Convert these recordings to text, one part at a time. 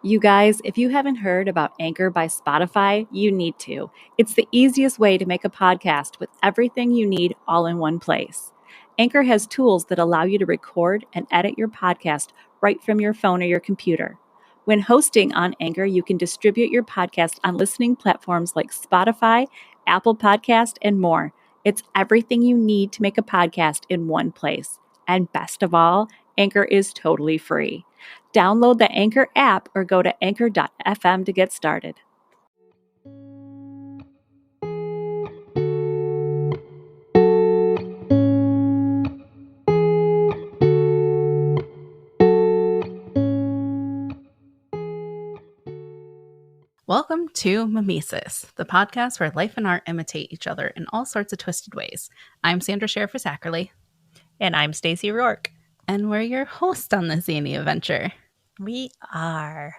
You guys, if you haven't heard about Anchor by Spotify, you need to. It's the easiest way to make a podcast with everything you need all in one place. Anchor has tools that allow you to record and edit your podcast right from your phone or your computer. When hosting on Anchor, you can distribute your podcast on listening platforms like Spotify, Apple Podcast, and more. It's everything you need to make a podcast in one place. And best of all, Anchor is totally free. Download the Anchor app or go to anchor.fm to get started. Welcome to Mimesis, the podcast where life and art imitate each other in all sorts of twisted ways. I'm Sandra Sheriff Ackerley. And I'm Stacey Rourke. And we're your hosts on this zany adventure. We are.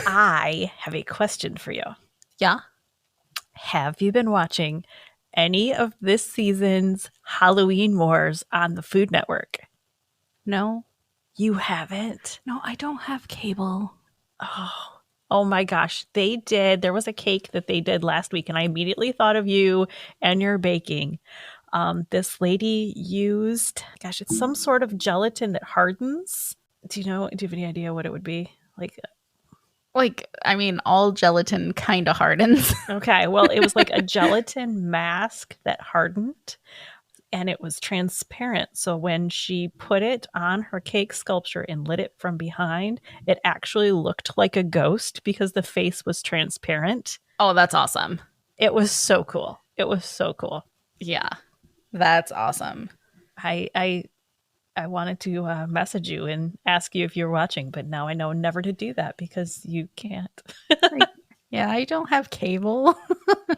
I have a question for you. Yeah? Have you been watching any of this season's Halloween Wars on the Food Network? No. You haven't? No, I don't have cable. Oh my gosh. They did. There was a cake that they did last week, and I immediately thought of you and your baking. This lady used, it's some sort of gelatin that hardens. Do you have any idea what it would be? All gelatin kind of hardens. Okay, well, it was like a gelatin mask that hardened, and it was transparent. So when she put it on her cake sculpture and lit it from behind, it actually looked like a ghost because the face was transparent. Oh, that's awesome. It was so cool. Yeah, that's awesome. I wanted to message you and ask you if you're watching, but now I know never to do that because you can't. Yeah, I don't have cable.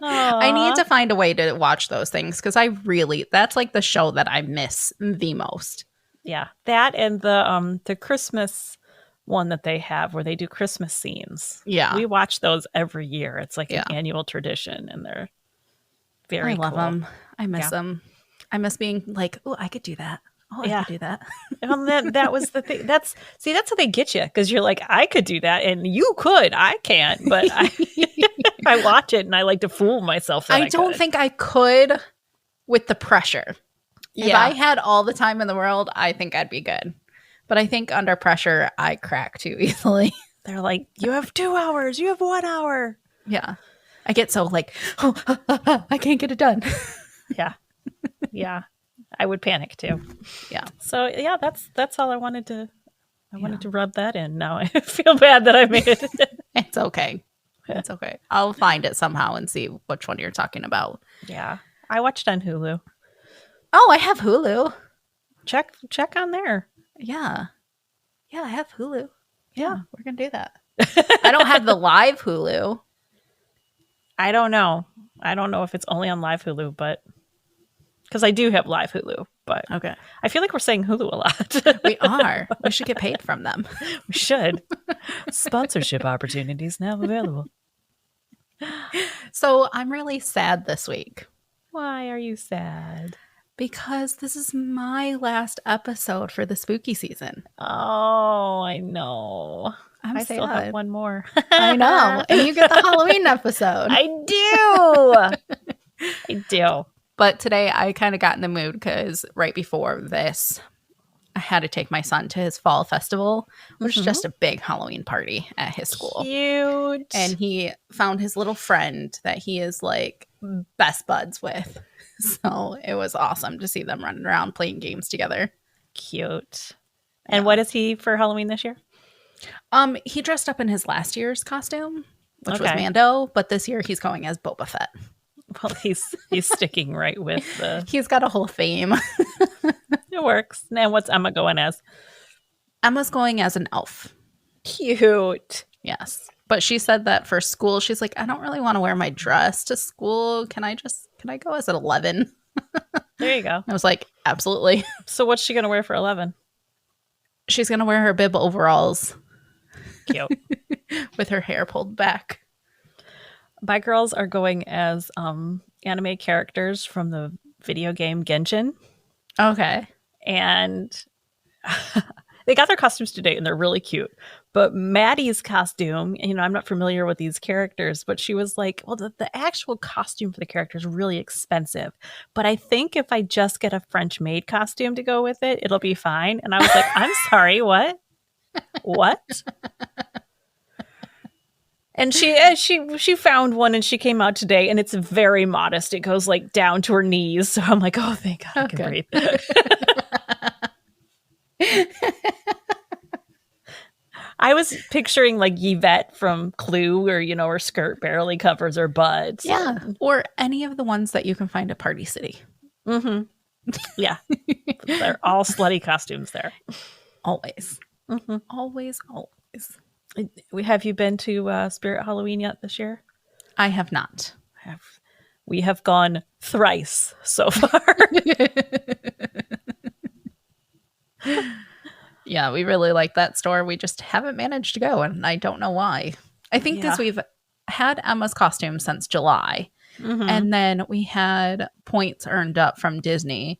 I need to find a way to watch those things because that's like the show that I miss the most. Yeah, that and the Christmas one that they have where they do Christmas scenes. Yeah. We watch those every year. It's like an annual tradition, and they're very cool. I love them. I miss them. I miss being like, oh, I could do that. Oh, I could do that. That was the thing. That's how they get you, because you're like, I could do that, and you could. I can't, but I watch it and I like to fool myself. That I don't think I could with the pressure. Yeah. If I had all the time in the world, I think I'd be good. But I think under pressure, I crack too easily. They're like, you have 2 hours. You have 1 hour. Yeah. I get so like, I can't get it done. Yeah. Yeah. I would panic too. Yeah. So yeah, that's all I wanted to. I wanted to rub that in. Now I feel bad that I made it. It's okay. It's okay. I'll find it somehow and see which one you're talking about. Yeah, I watched on Hulu. Oh, I have Hulu. Check on there. Yeah, I have Hulu. Yeah, we're gonna do that. I don't have the live Hulu. I don't know if it's only on live Hulu, but. Because I do have live Hulu, but okay. I feel like we're saying Hulu a lot. We are. We should get paid from them. We should. Sponsorship opportunities now available. So I'm really sad this week. Why are you sad? Because this is my last episode for the spooky season. Oh, I know. I still have one more. I know. And you get the Halloween episode. I do. But today I kind of got in the mood because right before this, I had to take my son to his fall festival, which is just a big Halloween party at his school. Cute. And he found his little friend that he is like best buds with. So it was awesome to see them running around playing games together. Cute. And what is he for Halloween this year? He dressed up in his last year's costume, which was Mando, but this year he's going as Boba Fett. Well, he's sticking right with the... He's got a whole theme. It works. And what's Emma going as? Emma's going as an elf. Cute. Yes. But she said that for school, she's like, I don't really want to wear my dress to school. Can I go as an 11? There you go. I was like, absolutely. So what's she going to wear for 11? She's going to wear her bib overalls. Cute. With her hair pulled back. My girls are going as anime characters from the video game Genshin. Okay. And They got their costumes today, and they're really cute. But Maddie's costume, I'm not familiar with these characters, but she was like, well, the actual costume for the character is really expensive. But I think if I just get a French maid costume to go with it, it'll be fine. And I was like, I'm sorry, what? What? And she found one, and she came out today, and it's very modest. It goes like down to her knees. So I'm like, oh, thank God I can breathe. I was picturing like Yvette from Clue, where her skirt barely covers her butt. Yeah, or any of the ones that you can find at Party City. Mm-hmm. Yeah, they're all slutty costumes there. Always, mm-hmm. always. Have you been to Spirit Halloween yet this year? I have not. We have gone thrice so far. Yeah, we really like that store. We just haven't managed to go, and I don't know why. I think because we've had Emma's costume since July, and then we had points earned up from Disney,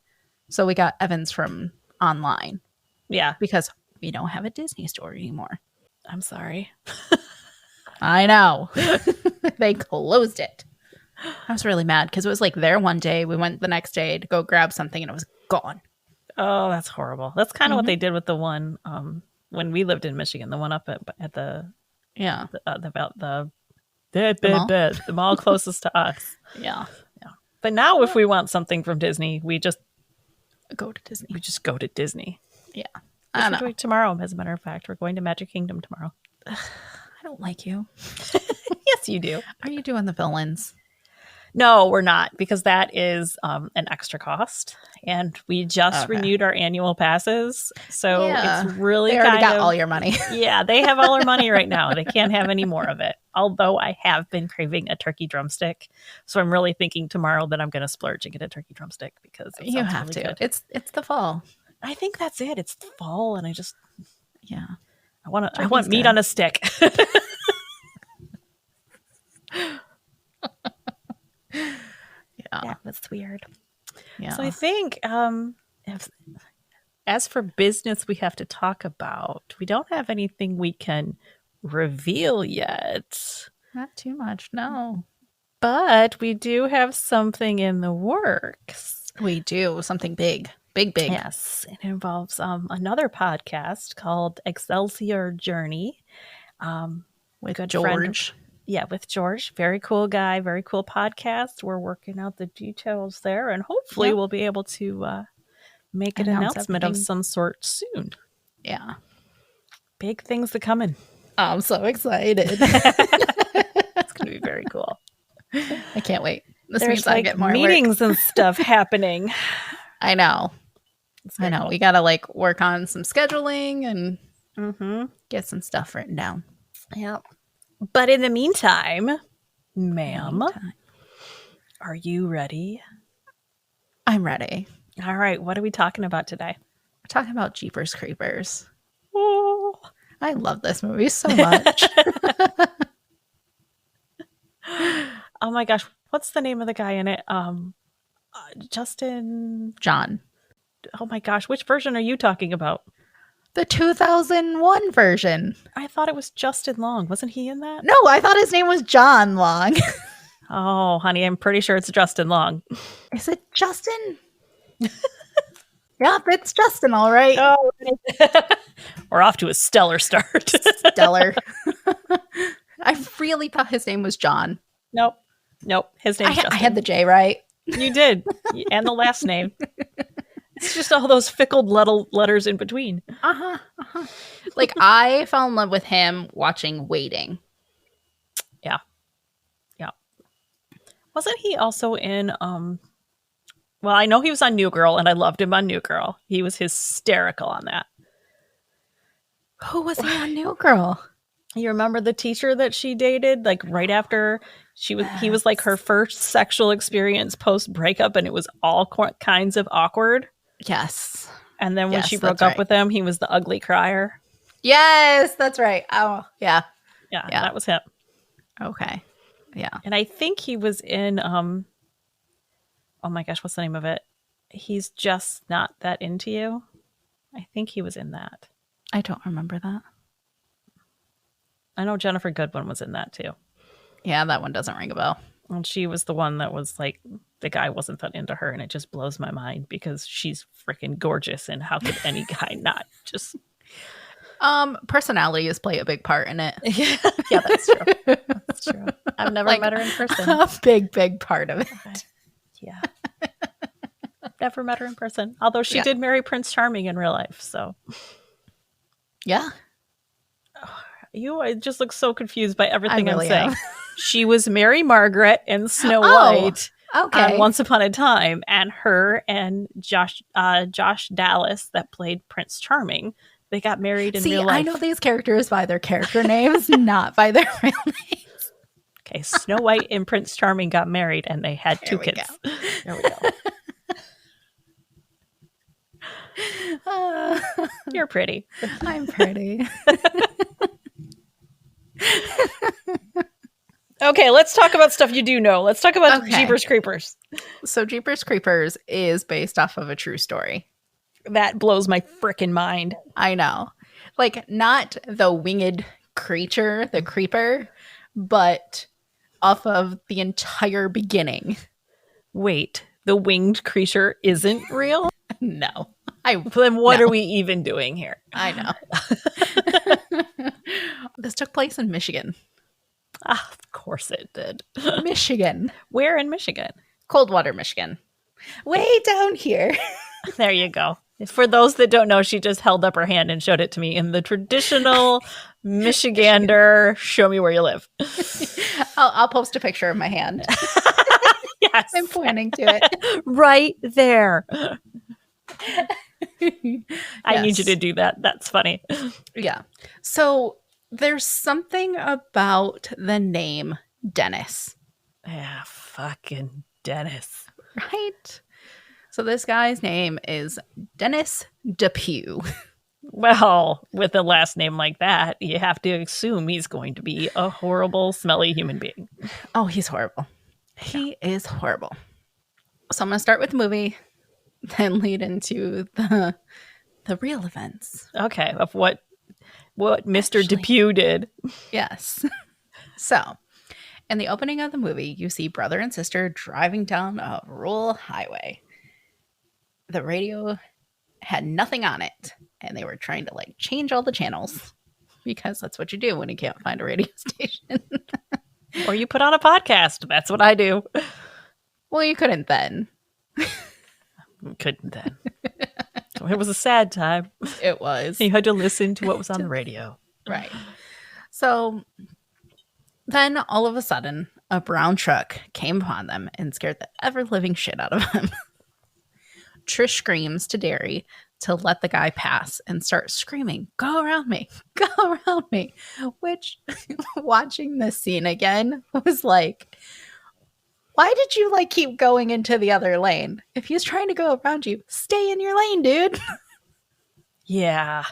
so we got Evan's from online. Yeah, because we don't have a Disney store anymore. I'm sorry. I know. They closed it. I was really mad because it was like there one day. We went the next day to go grab something, and it was gone. Oh, that's horrible. That's kind of what they did with the one when we lived in Michigan. The one up at the the mall closest to us. Yeah. But now, if we want something from Disney, we just go to Disney. We just go to Disney. Yeah. We're doing tomorrow, as a matter of fact. We're going to Magic Kingdom tomorrow. I don't like you. Yes, you do. Are you doing the villains? No, we're not, because that is an extra cost, and we just renewed our annual passes, so it's really they already got all your money. Yeah, they have all our money right now. They can't have any more of it. Although I have been craving a turkey drumstick, so I'm really thinking tomorrow that I'm going to splurge and get a turkey drumstick because you have really to. Good. It's the fall. I think that's it. It's the fall, and I want Turkey's meat on a stick. Yeah, that's weird. Yeah. So I think as for business we have to talk about, we don't have anything we can reveal yet. Not too much, no. But we do have something in the works. We do. Something big. Big. Yes. It involves another podcast called Excelsior Journey. With George. With George. Very cool guy. Very cool podcast. We're working out the details there, and hopefully we'll be able to make an announcement of some sort soon. Yeah. Big things are coming. I'm so excited. It's going to be very cool. I can't wait. This There's means I get more meetings work. and stuff happening. I know. Cool. We got to work on some scheduling and get some stuff written down. Yep. But in the meantime, ma'am, are you ready? I'm ready. All right. What are we talking about today? We're talking about Jeepers Creepers. Oh, I love this movie so much. Oh my gosh. What's the name of the guy in it? Justin. John. Oh my gosh. Which version are you talking about? The 2001 version. I thought it was Justin Long. Wasn't he in that? No, I thought his name was John Long. Oh, honey, I'm pretty sure it's Justin Long. Is it Justin? Yep, it's Justin, all right. Oh, we're off to a stellar start. Stellar. I really thought his name was John. Nope. His name's Justin. I had the J right. You did. And the last name. It's just all those fickle letters in between. I fell in love with him watching Waiting. Yeah. Wasn't he also in well, I know he was on New Girl, and I loved him on New Girl. He was hysterical on that. Who was he on New Girl? You remember the teacher that she dated, right after he was her first sexual experience post breakup, and it was all kinds of awkward. Yes. And then when she broke up with him, he was the ugly crier. Yes, that's right. Oh, yeah. Yeah, that was him. Okay. Yeah. And I think he was in oh my gosh, what's the name of it? He's Just Not That Into You. I think he was in that. I don't remember that. I know Jennifer Goodwin was in that too. Yeah, that one doesn't ring a bell. And she was the one that was like, the guy wasn't that into her, and it just blows my mind because she's freaking gorgeous, and how could any guy not just... Personalities play a big part in it. Yeah, that's true. That's true. I've never met her in person. A big part of it. Okay. Yeah. Never met her in person. Although she did marry Prince Charming in real life, so... Yeah. I just look so confused by everything really I'm saying. She was Mary Margaret in Snow White on Once Upon a Time, and her and Josh Dallas, that played Prince Charming, they got married in real life. I know these characters by their character names, not by their real names. Okay, Snow White and Prince Charming got married, and they had two kids. There we go. You're pretty. I'm pretty. Okay, let's talk about stuff you do know. Let's talk about Jeepers Creepers. So Jeepers Creepers is based off of a true story. That blows my frickin' mind. I know. Like, not the winged creature, the creeper, but off of the entire beginning. Wait, the winged creature isn't real? No. Then what are we even doing here? I know. This took place in Michigan. Of course it did. Michigan. Where in Michigan? Coldwater, Michigan. Way down here. There you go. For those that don't know, she just held up her hand and showed it to me in the traditional Michigander, show me where you live. I'll post a picture of my hand. Yes. I'm pointing to it. Right there. I need you to do that. That's funny. Yeah. So there's something about the name Dennis. Yeah, fucking Dennis. Right? So this guy's name is Dennis DePue. Well, with a last name like that, you have to assume he's going to be a horrible, smelly human being. Oh, he's horrible. He is horrible. So I'm going to start with the movie, then lead into the real events. Okay, of what Mr. DePue did. Yes. So, in the opening of the movie, you see brother and sister driving down a rural highway. The radio had nothing on it, and they were trying to like change all the channels because that's what you do when you can't find a radio station. Or you put on a podcast. That's what I do. Well, you couldn't then. Couldn't then. It was a sad time. It was. You had to listen to what was on the radio. Right. So then all of a sudden, a brown truck came upon them and scared the ever-living shit out of them. Trish screams to Derry to let the guy pass and start screaming, "Go around me, go around me," which watching this scene again was like, why did you like keep going into the other lane? If he's trying to go around you, stay in your lane, dude. Yeah.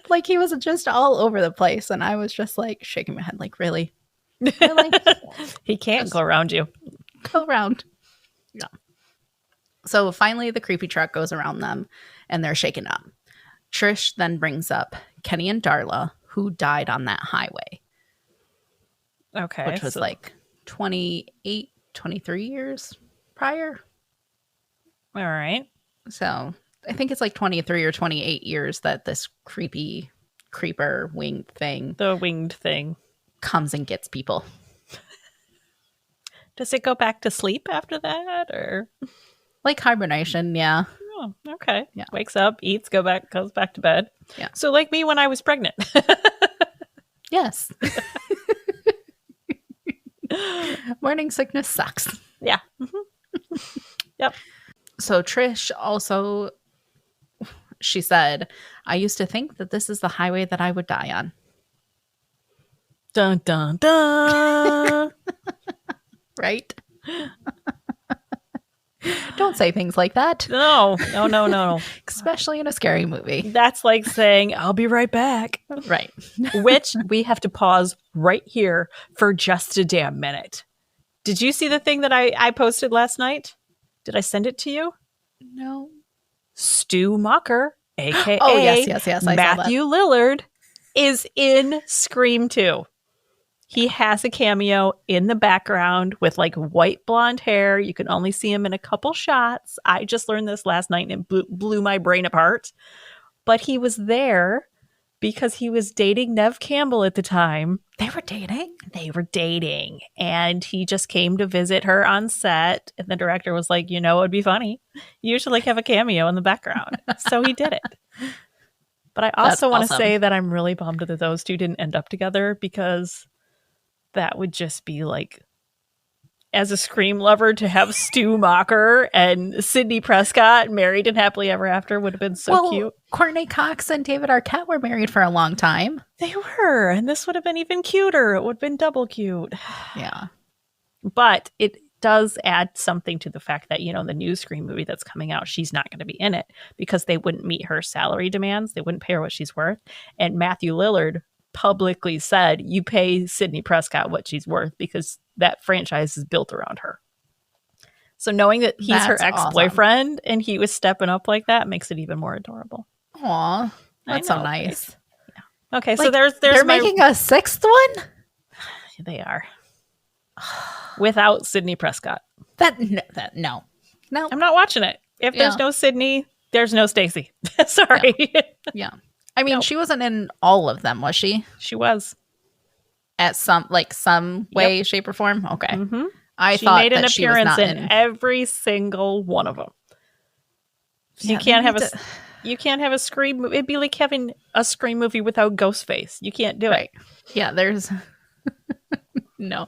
Like he was just all over the place, and I was just like shaking my head like, really? Really? He can't go around you. Go around. Yeah. So finally the creepy truck goes around them and they're shaken up. Trish then brings up Kenny and Darla, who died on that highway. Okay. Which was like 28, 23 years prior. All right. So I think it's like 23 or 28 years that this creeper winged thing. The winged thing. Comes and gets people. Does it go back to sleep after that, or like hibernation? Yeah. Oh, okay. Yeah. Wakes up, eats, goes back to bed. Yeah. So like me when I was pregnant. Yes. Morning sickness sucks. Yeah. Mm-hmm. Yep. So Trish also, she said, "I used to think that this is the highway that I would die on." Dun dun dun. Right? Don't say things like that. No. Especially in a scary movie. That's like saying, "I'll be right back." Right. Which we have to pause right here for just a damn minute. Did you see the thing that I posted last night? Did I send it to you? No. Stu Mocker aka Oh, yes. I saw that. Matthew Lillard, is in Scream 2. He has a cameo in the background with like white blonde hair. You can only see him in a couple shots. I just learned this last night and it blew my brain apart. But he was there because he was dating Neve Campbell at the time. They were dating? They were dating. And he just came to visit her on set. And the director was like, it would be funny. You should like have a cameo in the background. So he did it. But I also want to say that I'm really bummed that those two didn't end up together, because that would just be like, as a Scream lover, to have Stu Macher and Sidney Prescott married and happily ever after would have been so cute. Courtney Cox and David Arquette were married for a long time. They were, and this would have been even cuter. It would have been double cute. Yeah. But it does add something to the fact that, the new Scream movie that's coming out, she's not going to be in it because they wouldn't meet her salary demands. They wouldn't pay her what she's worth. And Matthew Lillard publicly said, you pay Sidney Prescott what she's worth, because that franchise is built around her. So knowing that he's her ex-boyfriend and he was stepping up like that makes it even more adorable. Aw, that's so nice. Yeah. Okay, so there's they're making a sixth one? They are. Without Sidney Prescott. No. I'm not watching it. If there's no Sidney, there's no Stacy. Sorry. Yeah. I mean, she wasn't in all of them, was she? She was. At some way, shape, or form? Okay. Mm-hmm. She thought made an that appearance she was not in every single one of them. So you can't have a Scream movie. It'd be like having a Scream movie without Ghostface. You can't do it. Yeah, there's no.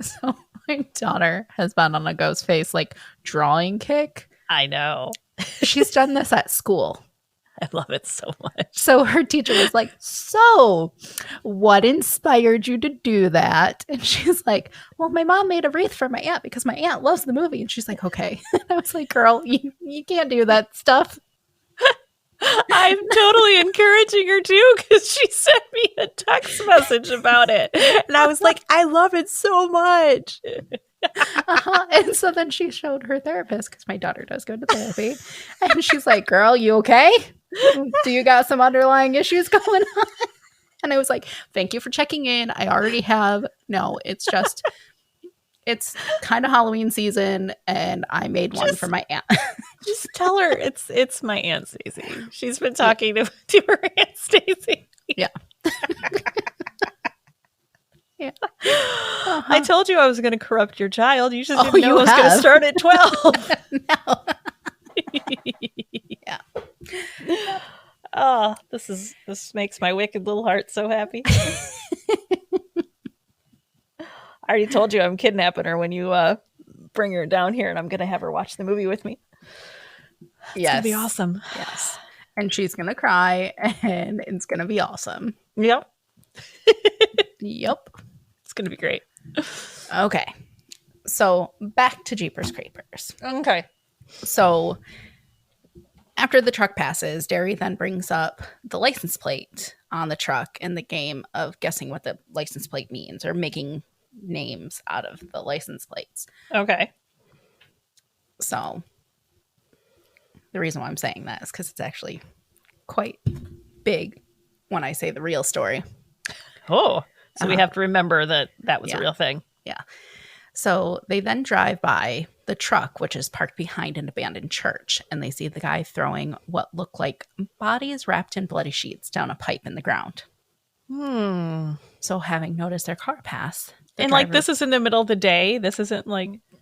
So my daughter has been on a Ghostface drawing kick. I know. She's done this at school. I love it so much. So her teacher was like, so what inspired you to do that? And she's like, well, my mom made a wreath for my aunt because my aunt loves the movie. And she's like, okay. And I was like, girl, you can't do that stuff. I'm totally encouraging her too, because she sent me a text message about it. And I was like, I love it so much. And so then she showed her therapist, because my daughter does go to therapy. And she's like, girl, you okay? Do you got some underlying issues going on? And I was like, thank you for checking in. I already have. No, it's just, it's kind of Halloween season, and I made one for my aunt. Just tell her it's my Aunt Stacey. She's been talking to her Aunt Stacey. Yeah. Yeah. Uh-huh. I told you I was going to corrupt your child. You just didn't know I was going to start at 12. No. Yeah. Oh, this makes my wicked little heart so happy. I already told you I'm kidnapping her when you bring her down here, and I'm going to have her watch the movie with me. It's going to be awesome. Yes. And she's going to cry, and it's going to be awesome. Yep. Yep. It's going to be great. Okay. So back to Jeepers Creepers. Okay. So after the truck passes, Derry then brings up the license plate on the truck and the game of guessing what the license plate means, or making names out of the license plates. Okay. So the reason why I'm saying that is because it's actually quite big when I say the real story. Oh, so we have to remember that was a real thing. Yeah. So they then drive by the truck, which is parked behind an abandoned church, and they see the guy throwing what look like bodies wrapped in bloody sheets down a pipe in the ground. So having noticed their car pass. And this is in the middle of the day? This isn't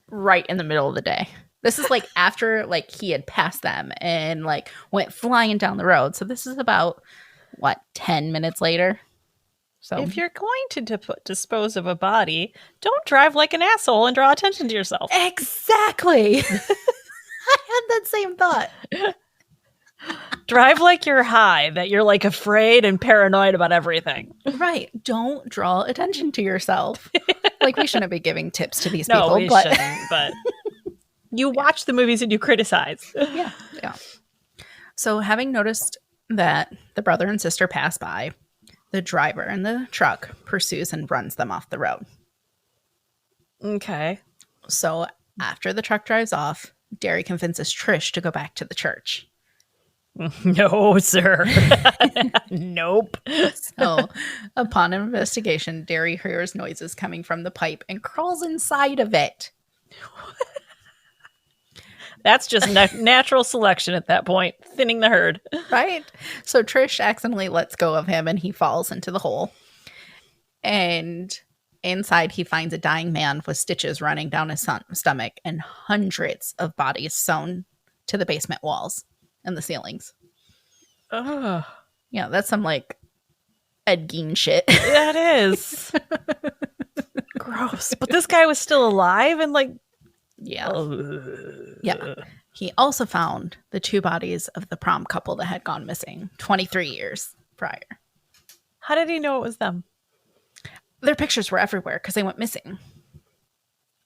right in the middle of the day. This is after he had passed them and went flying down the road. So this is about 10 minutes later. So if you're going to dispose of a body, don't drive like an asshole and draw attention to yourself. Exactly. I had that same thought. Drive like you're high, that you're afraid and paranoid about everything. Right. Don't draw attention to yourself. We shouldn't be giving tips to these people. No, we shouldn't, but you watch the movies and you criticize. Yeah. So having noticed that the brother and sister pass by, the driver in the truck pursues and runs them off the road. Okay. So after the truck drives off, Derry convinces Trish to go back to the church. No, sir. Nope. So, upon investigation, Derry hears noises coming from the pipe and crawls inside of it. That's just natural selection at that point, thinning the herd. Right? So Trish accidentally lets go of him and he falls into the hole. And inside, he finds a dying man with stitches running down his stomach and hundreds of bodies sewn to the basement walls and the ceilings. Ugh. Yeah, that's some like Ed Gein shit. That is. Gross. But this guy was still alive and like. Yeah. Yeah. He also found the 2 bodies of the prom couple that had gone missing 23 years prior. How did he know it was them? Their pictures were everywhere because they went missing.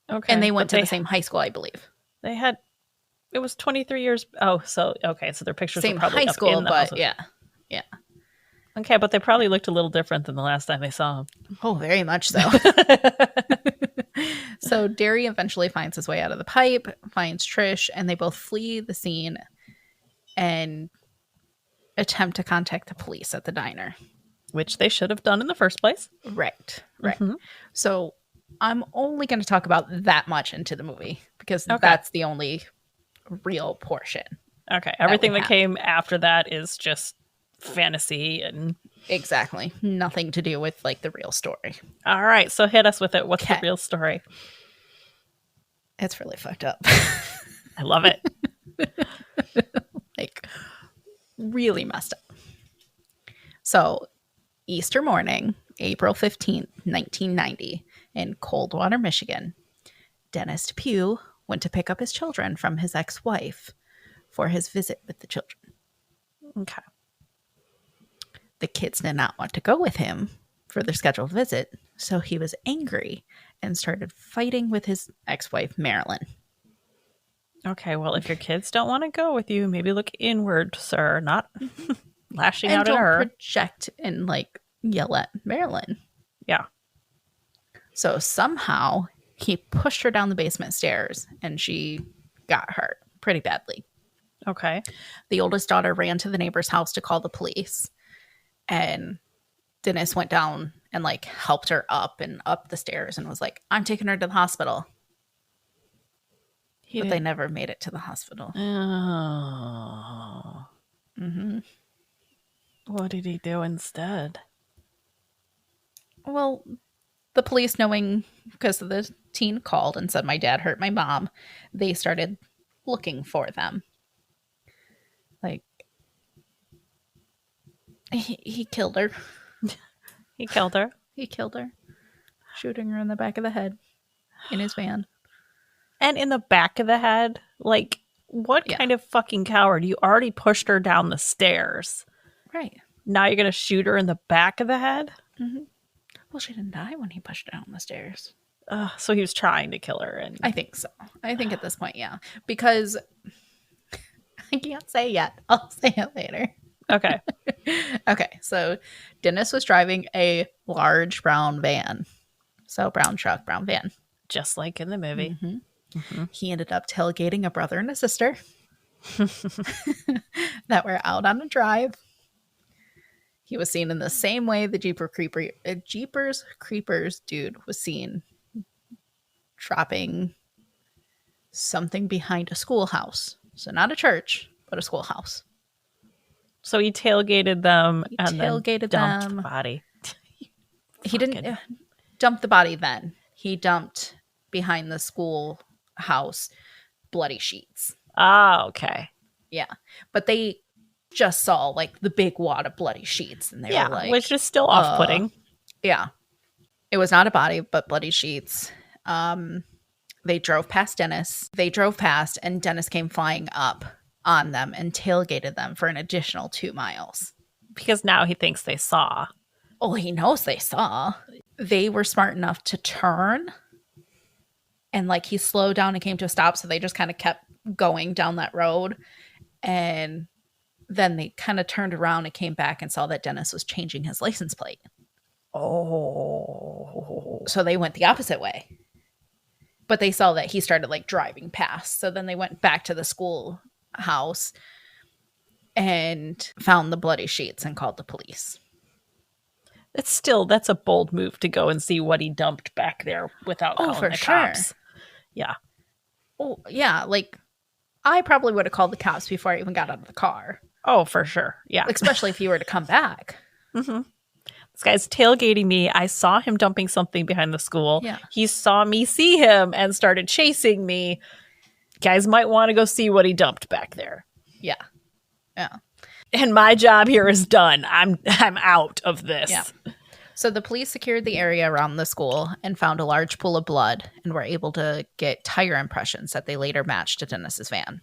Okay. And they went to the same high school, I believe. They had. It was 23 years. Oh, so okay. So their pictures Same were probably high up school, in the but houses. yeah. Okay, but they probably looked a little different than the last time they saw him. Oh, very much so. So Derry eventually finds his way out of the pipe, finds Trish, and they both flee the scene and attempt to contact the police at the diner. Which they should have done in the first place. Right. Mhm. So I'm only going to talk about that much into the movie because that's the only real portion. Okay, everything that came after that is just fantasy and... Exactly. Nothing to do with like the real story. All right, so hit us with it. What's the real story? It's really fucked up. I love it. Like, really messed up. So, Easter morning, April 15th, 1990, in Coldwater, Michigan, Dennis DePue went to pick up his children from his ex-wife for his visit with the children. Okay. The kids did not want to go with him for their scheduled visit, so he was angry and started fighting with his ex-wife, Marilyn. Okay, well, if your kids don't want to go with you, maybe look inward, sir, not lashing And out at don't her. project and like yell at Marilyn. Yeah. So somehow he pushed her down the basement stairs and she got hurt pretty badly. Okay. The oldest daughter ran to the neighbor's house to call the police. And Dennis went down and like helped her up the stairs and was like, I'm taking her to the hospital. But they never made it to the hospital. Oh. Mm-hmm. What did he do instead? Well, the police, knowing because the teen called and said, my dad hurt my mom, they started looking for them. Like, he killed her. He killed her? He killed her. Shooting her in the back of the head in his van. And in the back of the head? Like, what kind of fucking coward? You already pushed her down the stairs. Right. Now you're going to shoot her in the back of the head? Mm-hmm. Well, she didn't die when he pushed her down the stairs. So he was trying to kill her. And I think so. I think at this point, yeah. Because I can't say yet. I'll say it later. Okay. Okay, so Dennis was driving a large brown van. So brown truck, brown van. Just like in the movie. Mm-hmm. Mm-hmm. He ended up tailgating a brother and a sister that were out on a drive. He was seen in the same way the Jeepers Creepers dude was seen dropping something behind a schoolhouse. So not a church, but a schoolhouse. So he tailgated them and then dumped the body. He didn't dump the body then. He dumped behind the schoolhouse bloody sheets. Ah, okay. Yeah. But they just saw like the big wad of bloody sheets and they were like, which is still off-putting. Yeah. It was not a body, but bloody sheets. They drove past Dennis. They drove past and Dennis came flying up on them and tailgated them for an additional 2 miles. Because now he thinks they saw. Oh, he knows they saw. They were smart enough to turn. And like he slowed down and came to a stop. So they just kind of kept going down that road. And then they kind of turned around and came back and saw that Dennis was changing his license plate. Oh. So they went the opposite way. But they saw that he started like driving past. So then they went back to the schoolhouse and found the bloody sheets and called the police. That's a bold move to go and see what he dumped back there without calling the cops. Yeah. Oh, yeah. Like, I probably would have called the cops before I even got out of the car. Oh, for sure. Yeah. Especially if you were to come back. Mm-hmm. This guy's tailgating me. I saw him dumping something behind the school. Yeah. He saw me see him and started chasing me. Guys might want to go see what he dumped back there. Yeah. Yeah. And my job here is done. I'm out of this. Yeah. So the police secured the area around the school and found a large pool of blood and were able to get tire impressions that they later matched to Dennis's van.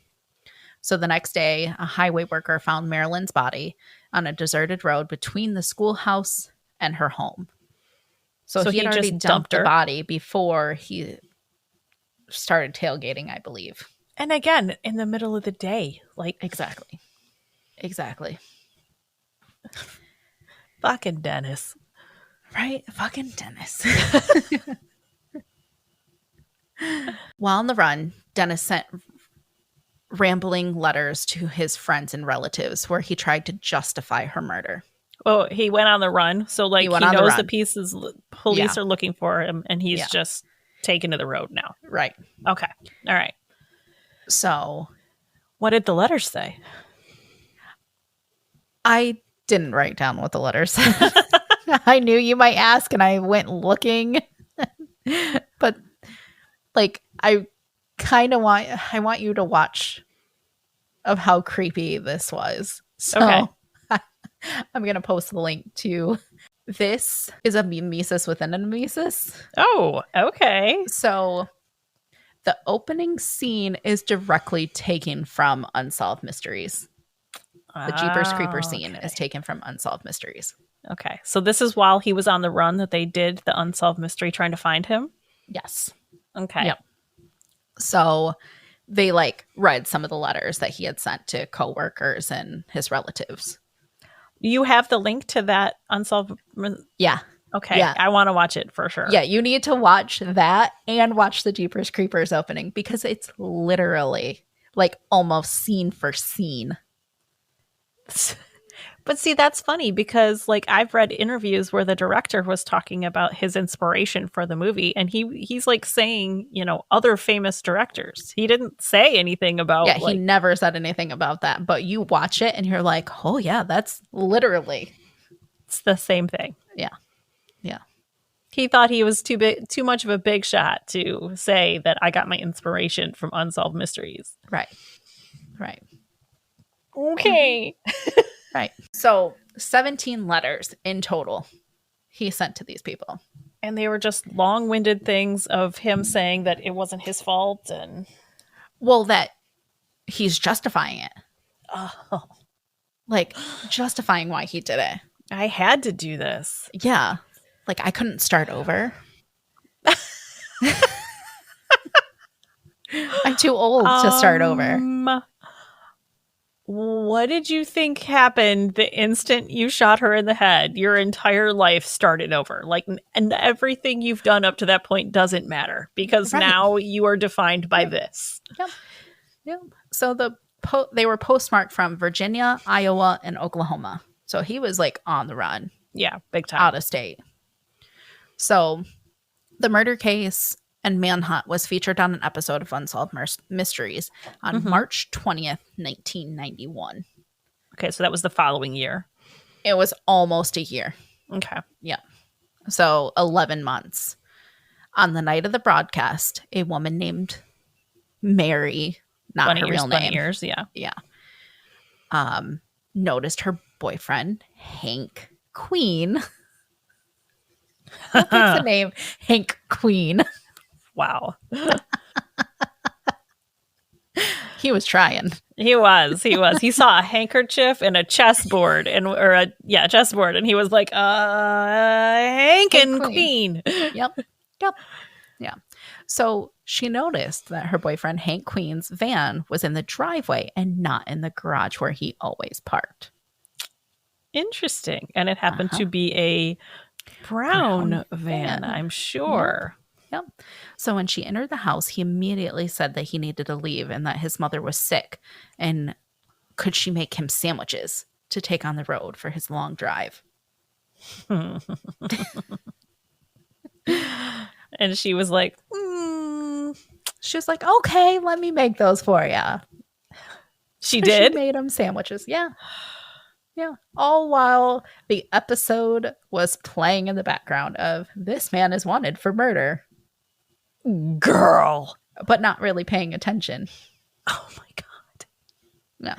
So the next day, a highway worker found Marilyn's body on a deserted road between the schoolhouse and her home. So he had already just dumped her the body before he started tailgating, I believe. And again, in the middle of the day. Like, Exactly. Fucking Dennis. Right? Fucking Dennis. While on the run, Dennis sent rambling letters to his friends and relatives where he tried to justify her murder. Oh, he went on the run. So, like, he knows the police are looking for him, and he's just taken to the road now. Right. Okay. All right. So, what did the letters say? I didn't write down what the letters said. I knew you might ask, and I went looking. But, like, I want you to watch of how creepy this was. So, okay. I'm going to post the link to this is a mimesis within a mimesis. Oh, okay. So the opening scene is directly taken from Unsolved Mysteries. The Jeepers Creepers scene is taken from Unsolved Mysteries. Okay. So this is while he was on the run that they did the Unsolved Mystery trying to find him? Yes. Okay. Yep. So they read some of the letters that he had sent to coworkers and his relatives. You have the link to that Unsolved? Yeah. Okay. Yeah. I want to watch it for sure. Yeah, you need to watch that and watch the Jeepers Creepers opening because it's literally almost scene for scene. But see, that's funny because I've read interviews where the director was talking about his inspiration for the movie, and he's saying, other famous directors. He didn't say anything about he never said anything about that. But you watch it and you're like, oh yeah, that's literally it's the same thing. Yeah. Yeah. He thought he was too much of a big shot to say that I got my inspiration from Unsolved Mysteries. Right. Right. Okay. Right. So 17 letters in total he sent to these people. And they were just long-winded things of him saying that it wasn't his fault and... Well, that he's justifying it. Oh. Justifying why he did it. I had to do this. Yeah. I couldn't start over. I'm too old to start over. What did you think happened the instant you shot her in the head? Your entire life started over. And everything you've done up to that point doesn't matter because now you are defined by this. Yep. Yep. So they were postmarked from Virginia, Iowa, and Oklahoma. So he was on the run. Yeah, big time. Out of state. So the murder case and manhunt was featured on an episode of Unsolved Mysteries on March 20th, 1991. Okay, so that was the following year. It was almost a year. Okay. Yeah. So 11 months. On the night of the broadcast, a woman named Mary, not her real name. 20 years, yeah. Yeah. Noticed her boyfriend, Hank Queen. Who picks the name Hank Queen? Wow. He was trying. He was. He saw a handkerchief and a chessboard chessboard, and he was like, Hank and Queen. Yep. Yeah. So she noticed that her boyfriend Hank Queen's van was in the driveway and not in the garage where he always parked. Interesting. And it happened to be a brown van, I'm sure. Yep. So when she entered the house, he immediately said that he needed to leave and that his mother was sick and could she make him sandwiches to take on the road for his long drive? And she was like, She was like, okay, let me make those for you. She did? She made him sandwiches. Yeah. Yeah. All while the episode was playing in the background of this man is wanted for murder. Girl. But not really paying attention. Oh my God. No.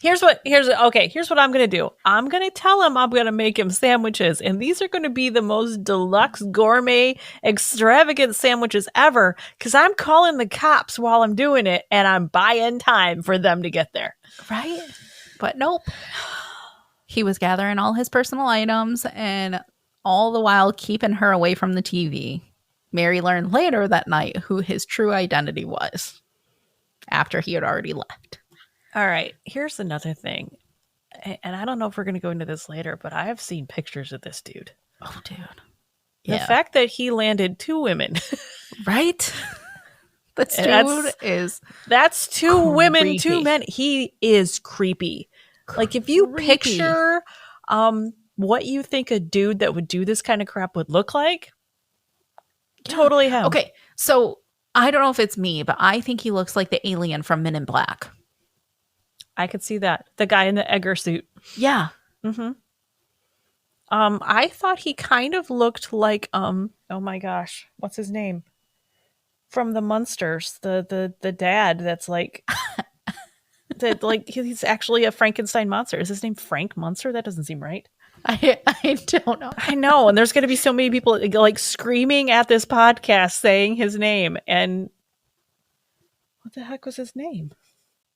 Here's what I'm going to do. I'm going to tell him I'm going to make him sandwiches. And these are going to be the most deluxe, gourmet, extravagant sandwiches ever. Because I'm calling the cops while I'm doing it. And I'm buying time for them to get there. Right? But nope. He was gathering all his personal items and all the while keeping her away from the TV. Mary learned later that night who his true identity was after he had already left. All right. Here's another thing. And I don't know if we're going to go into this later, but I have seen pictures of this dude. Oh, dude. The fact that he landed 2 women. Right? This dude is That's 2 creepy. women, 2 men. He is creepy. Like if you picture what you think a dude that would do this kind of crap would look like, totally him. Okay, so I don't know if it's me, but I think he looks like the alien from Men in Black. I could see that. The guy in the Edgar suit. Yeah. Mm-hmm. I thought he kind of looked like oh my gosh, what's his name? From the Munsters, the dad that's like that, like he's actually a Frankenstein monster. Is his name Frank Munster? That doesn't seem right. I don't know. I know, and there's going to be so many people like screaming at this podcast saying his name. And what the heck was his name?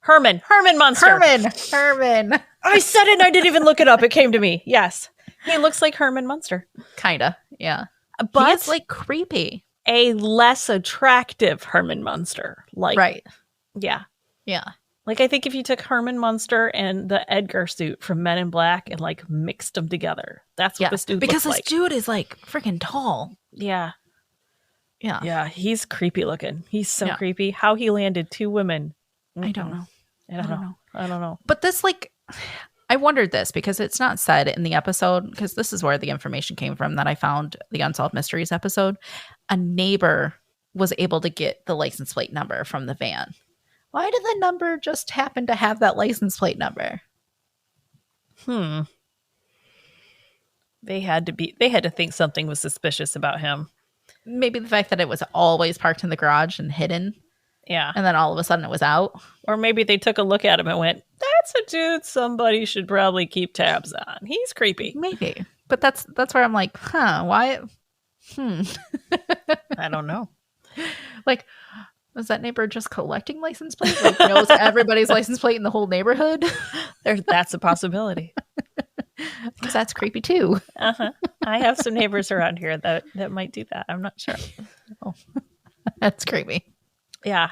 Herman Munster. Herman. I said it and I didn't even look it up. It came to me. Yes. He looks like Herman Munster. Kinda, yeah. But he's like creepy. A less attractive Herman Munster. Like, right. Yeah. Yeah. Like, I think if you took Herman Munster and the Edgar suit from Men in Black and like mixed them together, that's what this dude looks like. Because this dude is like freaking tall. Yeah. Yeah. Yeah. He's creepy looking. He's so creepy. How he landed 2 women. I don't know. I don't know. But this, like, I wondered this because it's not said in the episode, because this is where the information came from that I found the Unsolved Mysteries episode. A neighbor was able to get the license plate number from the van. Why did the number just happen to have that license plate number? They had to think something was suspicious about him. Maybe the fact that it was always parked in the garage and hidden. Yeah. And then all of a sudden it was out. Or maybe they took a look at him and went, that's a dude somebody should probably keep tabs on. He's creepy. Maybe. But that's where I'm like, why? I don't know. Like, was that neighbor just collecting license plates? Like, knows everybody's license plate in the whole neighborhood? That's a possibility. Because that's creepy too. I have some neighbors around here that might do that. I'm not sure. Oh, that's creepy. Yeah.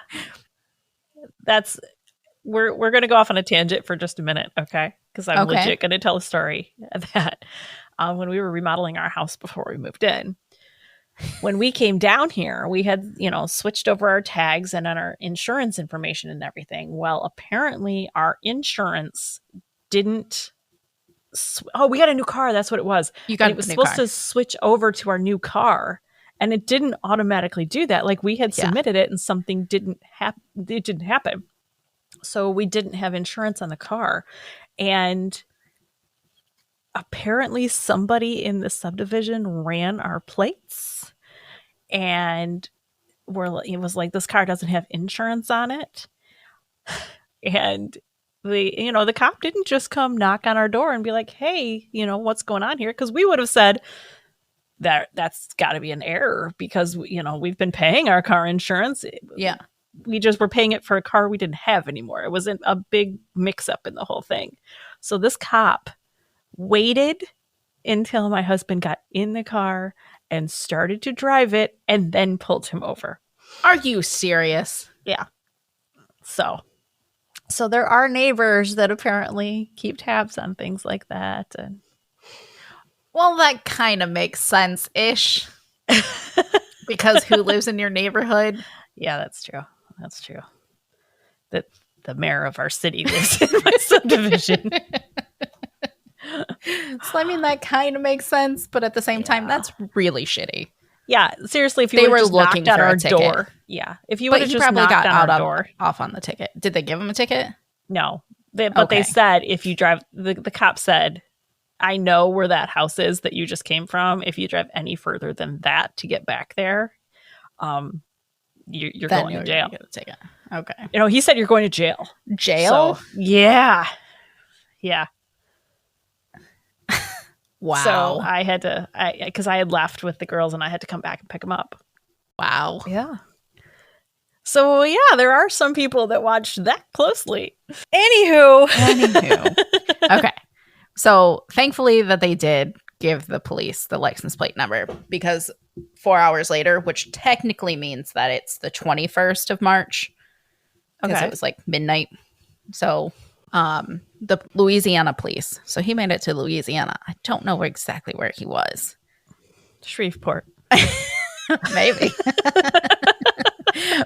We're going to go off on a tangent for just a minute, okay? Because I'm legit going to tell a story that when we were remodeling our house before we moved in, when we came down here, we had, switched over our tags and on our insurance information and everything. Well, apparently our insurance didn't. We got a new car. That's what it was. It was supposed to switch over to our new car. And it didn't automatically do that. Like we had submitted it and something didn't happen. It didn't happen. So we didn't have insurance on the car. And apparently somebody in the subdivision ran our plates. And it was like, this car doesn't have insurance on it. And the cop didn't just come knock on our door and be like, hey, what's going on here? Because we would have said, that's got to be an error because we've been paying our car insurance. Yeah, we just were paying it for a car we didn't have anymore. It wasn't a big mix up in the whole thing. So this cop waited until my husband got in the car and started to drive it and then pulled him over. Are you serious? Yeah. So there are neighbors that apparently keep tabs on things like that. And well, that kind of makes sense-ish. Because who lives in your neighborhood? Yeah, that's true. That's true. That the mayor of our city lives in my subdivision. So I mean, that kind of makes sense, but at the same time, that's really shitty. Yeah, seriously, if you They would were have just looking knocked on for a our ticket. door. Yeah, if you But would have he just probably knocked got on our door. off on the ticket. Did they give him a ticket? No, but they said if you drive, the cop said, I know where that house is that you just came from. If you drive any further than that to get back there, you're going to jail. Get a ticket. Okay. You know, he said you're going to jail. Jail? So, yeah. Wow. So I had to, because I had left with the girls and I had to come back and pick them up. Wow. Yeah. So yeah, there are some people that watch that closely. Anywho. Okay. So thankfully that they did give the police the license plate number, because 4 hours later, which technically means that it's the 21st of March, because it was like midnight. So the Louisiana police. So he made it to Louisiana. I don't know exactly where he was. Shreveport. Maybe.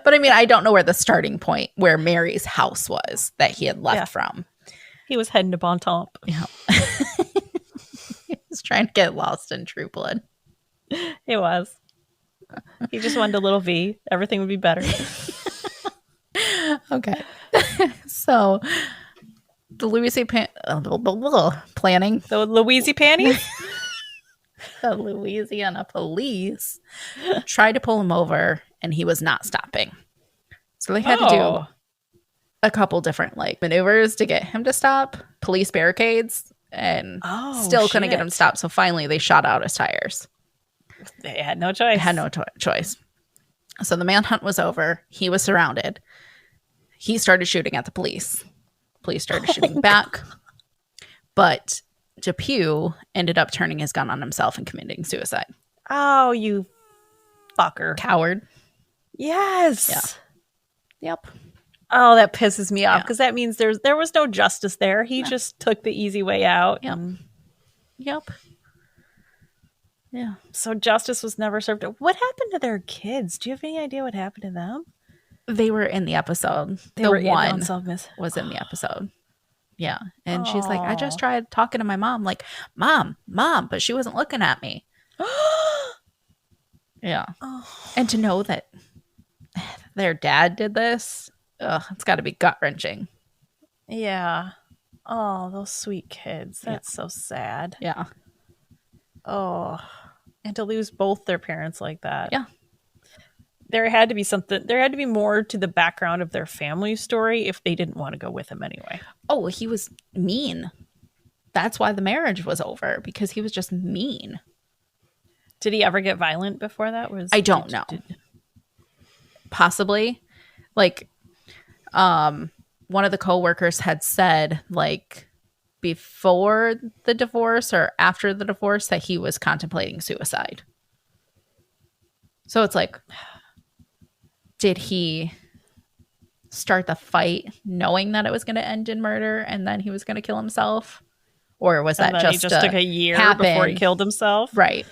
But I mean, I don't know where the starting point, where Mary's house was that he had left from. He was heading to Bontemps. Yeah. He was trying to get lost in True Blood. It was. He just wanted a little V. Everything would be better. Okay. So the Louisiana planning. The Louisiana panties? The Louisiana police tried to pull him over and he was not stopping. So they had to do a couple different maneuvers to get him to stop, police barricades, and still couldn't get him to stop. So finally they shot out his tires. They had no choice. Choice. So the manhunt was over. He was surrounded. He started shooting at the police. Police started shooting back. But DePue ended up turning his gun on himself and committing suicide. Oh, you fucker. Coward. Yes. Yeah. Yep. Oh, that pisses me off, because that means there was no justice there. He just took the easy way out. Yep. Yeah. So justice was never served. What happened to their kids? Do you have any idea what happened to them? They were in the episode. They were one in Unsolved was in the episode. Yeah. And she's like, I just tried talking to my mom, like, mom, but she wasn't looking at me. Yeah. And to know that their dad did this, it's got to be gut-wrenching. Yeah. Oh, those sweet kids. That's so sad. Yeah. Oh. And to lose both their parents like that. Yeah. There had to be more to the background of their family story if they didn't want to go with him anyway. Oh, he was mean. That's why the marriage was over, because he was just mean. Did he ever get violent before that? I don't know. Possibly. One of the coworkers had said, before the divorce or after the divorce, that he was contemplating suicide. So it's did he start the fight knowing that it was going to end in murder and then he was going to kill himself? Or was that he just took a year before he killed himself? Right.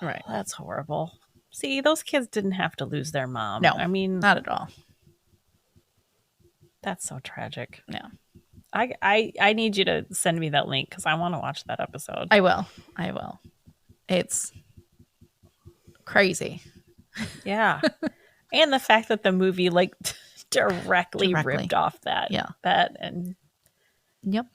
Right. That's horrible. See, those kids didn't have to lose their mom. No, I mean, not at all. That's so tragic. Yeah. I need you to send me that link, because I want to watch that episode. I will. It's crazy. Yeah. And the fact that the movie directly ripped off that. Yeah. That and yep.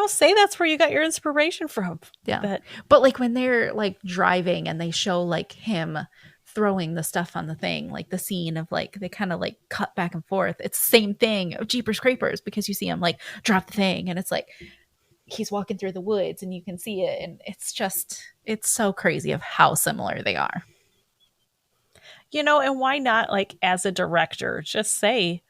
Say that's where you got your inspiration from. Yeah. But when they're driving and they show him throwing the stuff on the thing, the scene of they kind of cut back and forth. It's the same thing of Jeepers Creepers, because you see him drop the thing and it's he's walking through the woods and you can see it, and it's so crazy of how similar they are. And why not, as a director, just say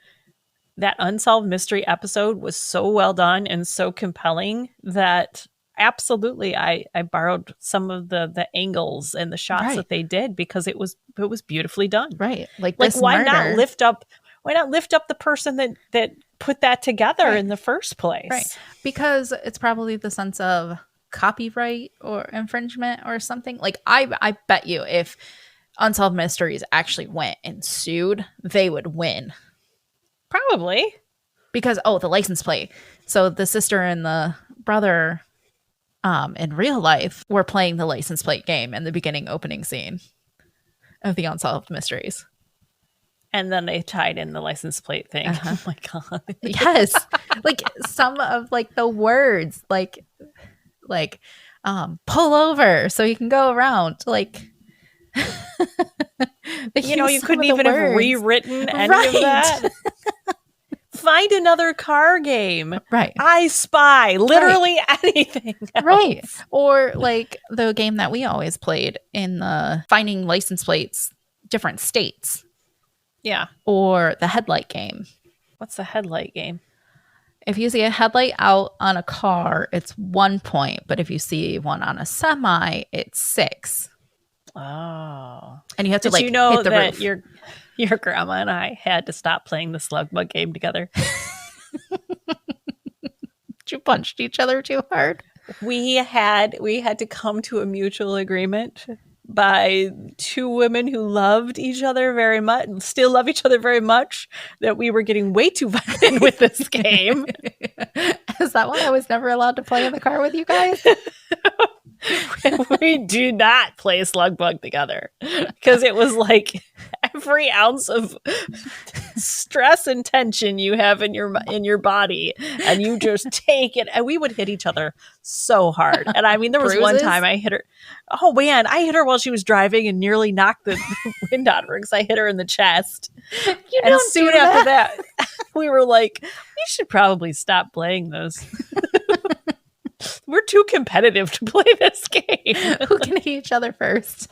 that Unsolved Mystery episode was so well done and so compelling that absolutely I borrowed some of the angles and the shots that they did, because it was beautifully done. Right. Why not lift up the person that put that together in the first place? Right. Because it's probably the sense of copyright or infringement or something. I bet you if Unsolved Mysteries actually went and sued, they would win. Probably. Because, the license plate. So the sister and the brother in real life were playing the license plate game in the beginning opening scene of the Unsolved Mysteries. And then they tied in the license plate thing. Oh my God. Yes. Like some of like the words like pull over so you can go around. Like you couldn't even have rewritten any of that. Find another car game. Right. I Spy. Literally anything else. Right. Or like the game that we always played in the finding license plates, different states. Yeah. Or the headlight game. What's the headlight game? If you see a headlight out on a car, it's 1 point. But if you see one on a semi, it's 6. Oh. And you have to hit the roof. Your grandma and I had to stop playing the slug bug game together. You punched each other too hard. We had to come to a mutual agreement by two women who loved each other very much and still love each other very much that we were getting way too violent with this game. Is that why I was never allowed to play in the car with you guys? We do not play slug bug together because it was like every ounce of stress and tension you have in your body, and you just take it. And we would hit each other so hard. And I mean, there was one time I hit her. Oh man, I hit her while she was driving and nearly knocked the wind out of her because I hit her in the chest. And soon after that, we were like, we should probably stop playing this. We're too competitive to play this game. Who can hit each other first?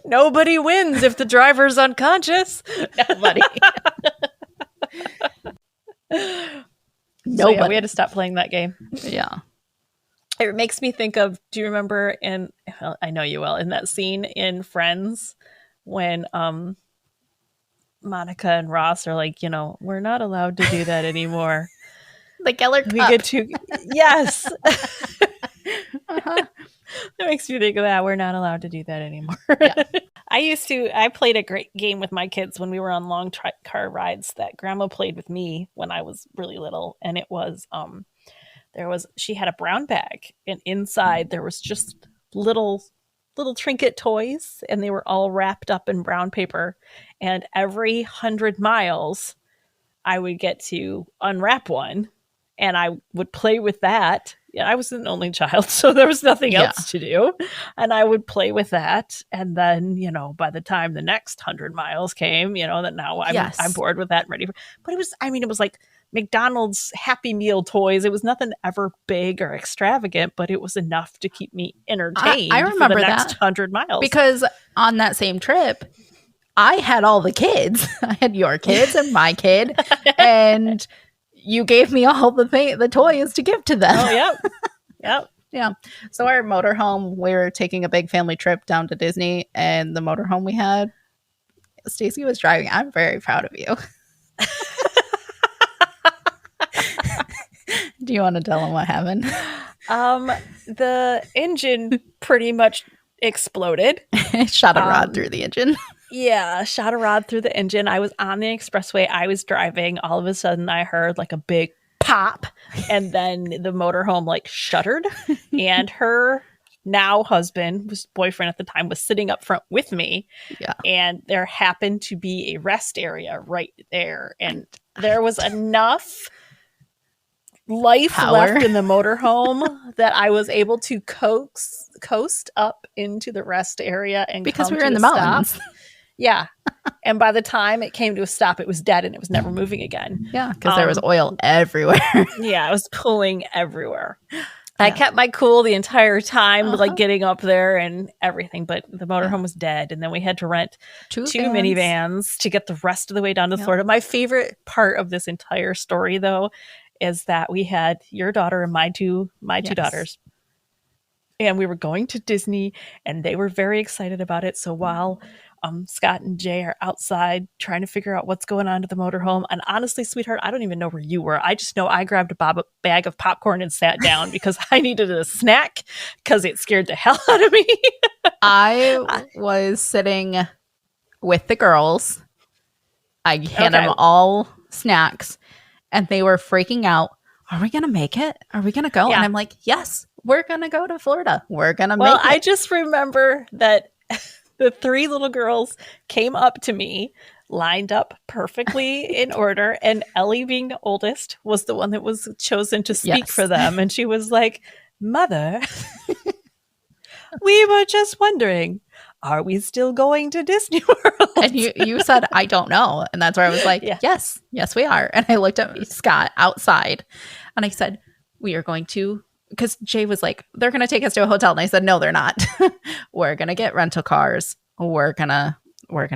Nobody wins if the driver's unconscious. Nobody. So yeah, we had to stop playing that game. Yeah. It makes me think of, do you remember I know you will, in that scene in Friends when Monica and Ross are like, we're not allowed to do that anymore. The Geller Cup. We get to, yes. That makes me think of that. We're not allowed to do that anymore. Yeah. I played a great game with my kids when we were on long car rides that Grandma played with me when I was really little. And it was, she had a brown bag, and inside there was just little trinket toys, and they were all wrapped up in brown paper. And every 100 miles, I would get to unwrap one. And I would play with that. Yeah, I was an only child, so there was nothing else to do. And I would play with that. And then, by the time the next 100 miles came, that now I'm bored with that and ready for. But it was like McDonald's Happy Meal toys. It was nothing ever big or extravagant, but it was enough to keep me entertained. I remember for the next 100 miles. Because on that same trip, I had all the kids. I had your kids and my kid. And you gave me all the toys to give to them. Oh, yep. Yeah. So our motorhome, we were taking a big family trip down to Disney, and the motorhome we had, Stacey was driving. I'm very proud of you. Do you want to tell them what happened? The engine pretty much exploded. Shot a rod through the engine. Yeah, shot a rod through the engine. I was on the expressway. I was driving. All of a sudden, I heard like a big pop, and then the motorhome like shuttered, and her now husband, was boyfriend at the time, was sitting up front with me. Yeah, and there happened to be a rest area right there, and there was enough life left in the motorhome that I was able to coast up into the rest area and because we were in the mountains. Yeah. And by the time it came to a stop, it was dead and it was never moving again. Yeah, because there was oil everywhere. Yeah, it was pulling everywhere. I kept my cool the entire time, like getting up there and everything, but the motorhome was dead. And then we had to rent two minivans to get the rest of the way down to Florida. My favorite part of this entire story, though, is that we had your daughter and my two daughters. And we were going to Disney, and they were very excited about it. So while Scott and Jay are outside trying to figure out what's going on to the motorhome, and honestly, sweetheart, I don't even know where you were. I just know I grabbed a bag of popcorn and sat down because I needed a snack because it scared the hell out of me. I was sitting with the girls. I had them all snacks, and they were freaking out. Are we going to make it? Are we going to go? Yeah. And I'm like, yes, we're going to go to Florida. We're going to make it. I just remember that the 3 little girls came up to me, lined up perfectly in order, and Ellie, being the oldest, was the one that was chosen to speak for them. And she was like, Mother, we were just wondering, are we still going to Disney World? And you said, I don't know. And that's where I was like, yes, we are. And I looked at Scott outside and I said, we are going to, because Jay was like, they're going to take us to a hotel. And I said, no, they're not. We're going to get rental cars. We're going to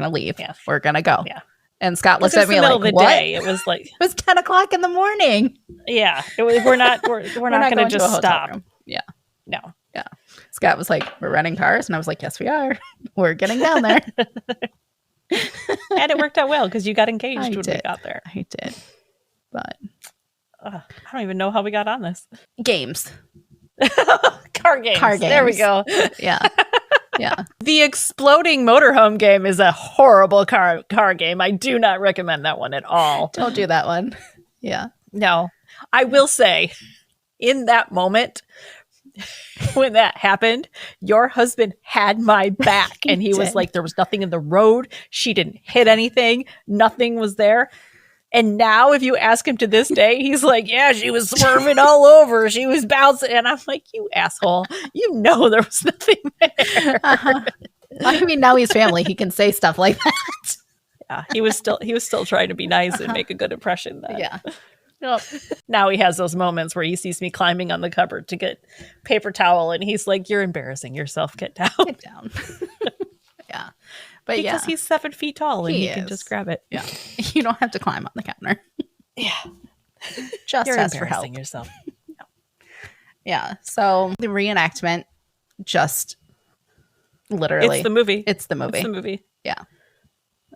leave. Yeah. We're going to go. Yeah. And Scott looked at me like, what? Day. It was like, it was 10 o'clock in the morning. Yeah. We're not going to just stop. Room. Yeah. No. Yeah. Scott was like, we're renting cars. And I was like, yes, we are. We're getting down there. And it worked out well because you got engaged when we got there. I did. But I don't even know how we got on this. Games. Car games. There we go. Yeah. Yeah. The exploding motorhome game is a horrible car game. I do not recommend that one at all. Don't do that one. Yeah. No. I will say, in that moment, when that happened, your husband had my back. And he was like, there was nothing in the road. She didn't hit anything. Nothing was there. And now if you ask him to this day, he's like, yeah, she was swerving all over. She was bouncing. And I'm like, you asshole. You know there was nothing there. I mean, now he's family. He can say stuff like that. Yeah, he was still trying to be nice and make a good impression then. Yeah. Yep. Now he has those moments where he sees me climbing on the cupboard to get paper towel and he's like, you're embarrassing yourself. Get down. Get down. Yeah. But because he's 7 feet tall and he can just grab it. Yeah. You don't have to climb on the counter. Yeah. Just you're ask for help. Yourself. No. Yeah. So the reenactment just literally. It's the movie. It's the movie. Yeah.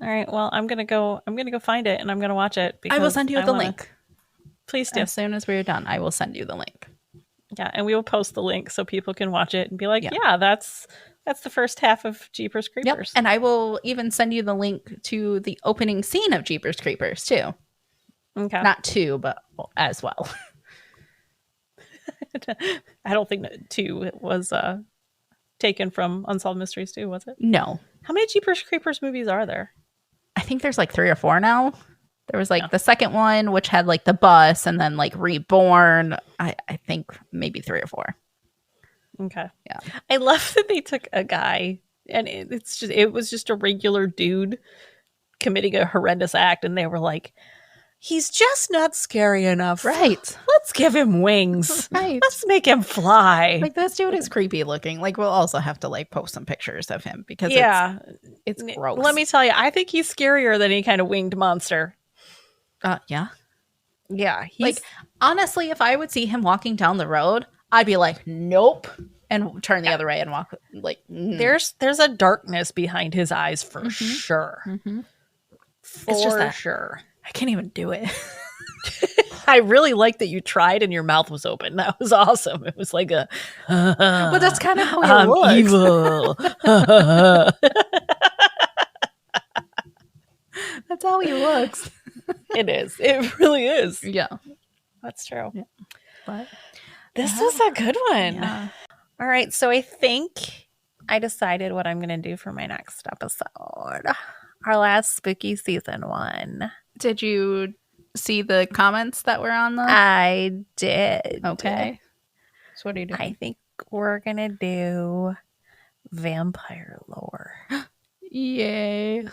All right. Well, I'm gonna go find it and I'm gonna watch it. I will send you the link. Please do. As soon as we're done, I will send you the link. Yeah, and we will post the link so people can watch it and be like, yeah that's the first half of Jeepers Creepers. Yep. And I will even send you the link to the opening scene of Jeepers Creepers too. Okay. Not 2, but as well. I don't think that 2 was taken from Unsolved Mysteries 2, was it? No. How many Jeepers Creepers movies are there? I think there's like 3 or 4 now. There was like the second one, which had like the bus, and then like Reborn. I think maybe 3 or 4. Okay. Yeah. I love that they took a guy and it was just a regular dude committing a horrendous act, and they were like, he's just not scary enough. Right. Let's give him wings. Right. Let's make him fly. Like, this dude is creepy looking. Like, we'll also have to like post some pictures of him because it's gross. Let me tell you, I think he's scarier than any kind of winged monster. Yeah. Yeah. Like, honestly, if I would see him walking down the road, I'd be like, nope, and turn the other way and walk. Like, there's a darkness behind his eyes for sure. Mm-hmm. It's just that sure. I can't even do it. I really like that you tried and your mouth was open. That was awesome. It was like a. But that's kind of how he looks. Evil. That's how he looks. It is. It really is. Yeah, that's true. Yeah. But this was a good one. Yeah. All right. So I think I decided what I'm going to do for my next episode. Our last spooky season one. Did you see the comments that were on the? I did. Okay. So what are you doing? I think we're going to do vampire lore. Yay.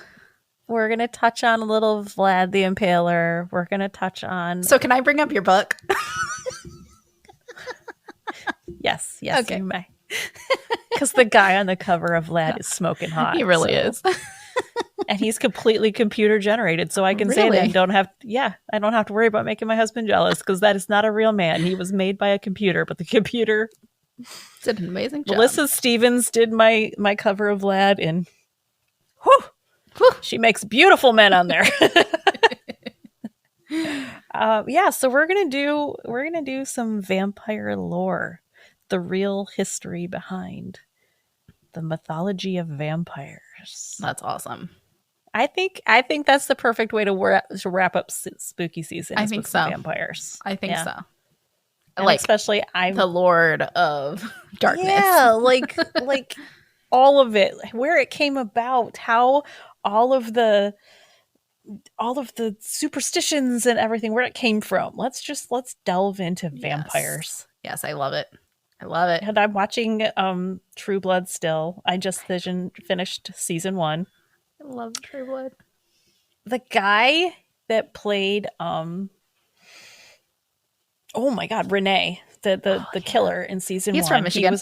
We're going to touch on a little Vlad the Impaler. We're going to touch on... So can I bring up your book? Yes, okay. You may. Because the guy on the cover of Vlad is smoking hot. He really is. And he's completely computer generated. So I can say that I don't have to worry about making my husband jealous because that is not a real man. He was made by a computer, but the computer did an amazing job. Melissa Stevens did my cover of Vlad, and whew, she makes beautiful men on there. So we're gonna do some vampire lore, the real history behind the mythology of vampires. That's awesome. I think that's the perfect way to wrap up spooky season. I think so. Vampires. I think so. And like especially the Lord of Darkness. Yeah, like all of it, where it came about, how all of the superstitions and everything, where it came from. Let's delve into vampires. Yes, I love it. I love it. And I'm watching True Blood still. I just finished season 1. I love True Blood. The guy that played oh my god, Renee, the killer in season 1. He's from Michigan.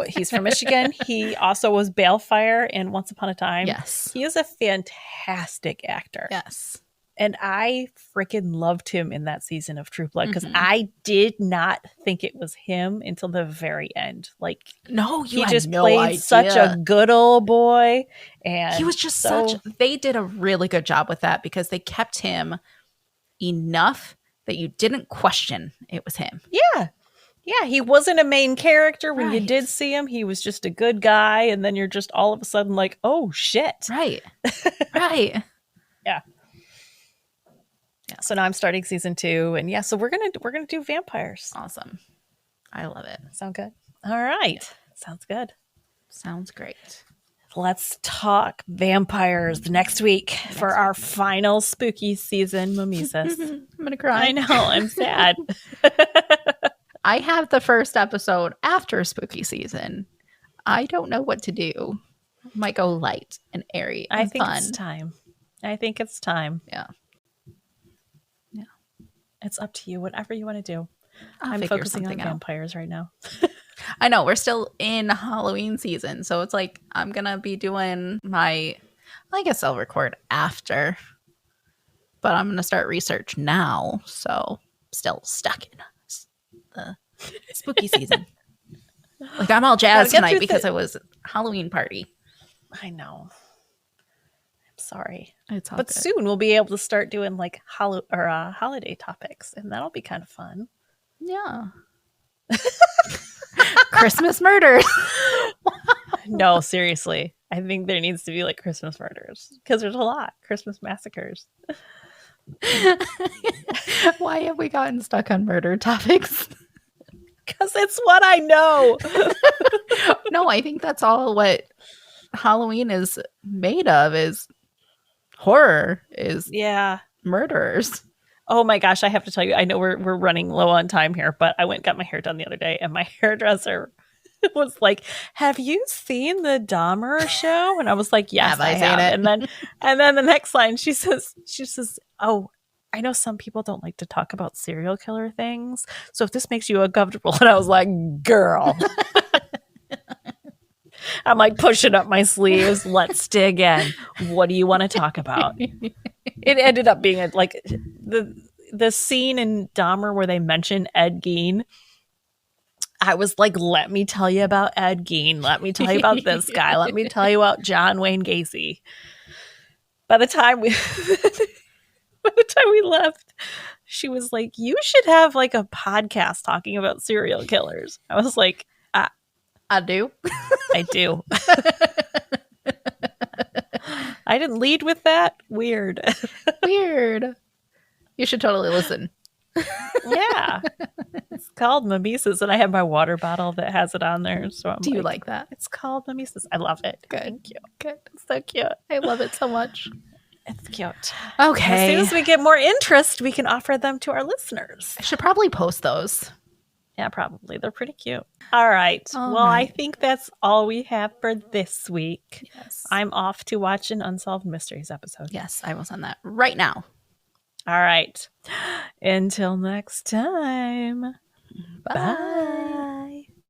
He's from Michigan. He also was Balefire in Once Upon a Time. Yes. He is a fantastic actor. Yes. And I freaking loved him in that season of True Blood because I did not think it was him until the very end. Like, no, he just played such a good old boy, and he was just they did a really good job with that because they kept him enough that you didn't question it was him. Yeah. Yeah, he wasn't a main character. When you did see him, he was just a good guy, and then you're just all of a sudden like, oh shit. Right. Right. Yeah. So now I'm starting season 2, and so we're gonna do vampires. Awesome. I love it. Sound good? All right. Sounds good. Sounds great. Let's talk vampires next week for our final spooky season, Mimesis. I'm gonna cry. I know, I'm sad. I have the first episode after spooky season. I don't know what to do. Might go light and airy and I think fun. it's time. I think it's time. Yeah. Yeah. It's up to you. Whatever you want to do. I'm focusing on vampires right now. I know. We're still in Halloween season. So it's like I'm going to be doing I guess I'll record after. But I'm going to start research now. So still stuck in the spooky season. Like I'm all jazzed tonight because it was Halloween party. I know. I'm sorry. It's all but good. Soon we'll be able to start doing like holiday topics, and that'll be kind of fun. Yeah. Christmas murders. No, seriously. I think there needs to be like Christmas murders because there's a lot. Christmas massacres. Why have we gotten stuck on murder topics? Because it's what I know. No, I think that's all what Halloween is made of, is horror, is murderers. Oh my gosh, I have to tell you, I know we're running low on time here, but I went and got my hair done the other day, and my hairdresser was like, "Have you seen the Dahmer show?" And I was like, "Yes, I have." And then the next line, she says, "Oh, I know some people don't like to talk about serial killer things, so if this makes you uncomfortable," and I was like, "Girl." I'm like pushing up my sleeves. Let's dig in. What do you want to talk about? It ended up being like the scene in Dahmer where they mention Ed Gein. I was like, let me tell you about Ed Gein. Let me tell you about this guy. Let me tell you about John Wayne Gacy. By the time we left, she was like, "You should have like a podcast talking about serial killers." I was like, I do. I do. I didn't lead with that. Weird. Weird. You should totally listen. Yeah. It's called Mimesis, and I have my water bottle that has it on there. So do you like that? It's called Mimesis. I love it. Good. Thank you. Good. It's so cute. I love it so much. It's cute. Okay. As soon as we get more interest, we can offer them to our listeners. I should probably post those. Yeah, probably. They're pretty cute. All right. I think that's all we have for this week. Yes. I'm off to watch an Unsolved Mysteries episode. Yes, I will send that right now. All right. Until next time. Bye.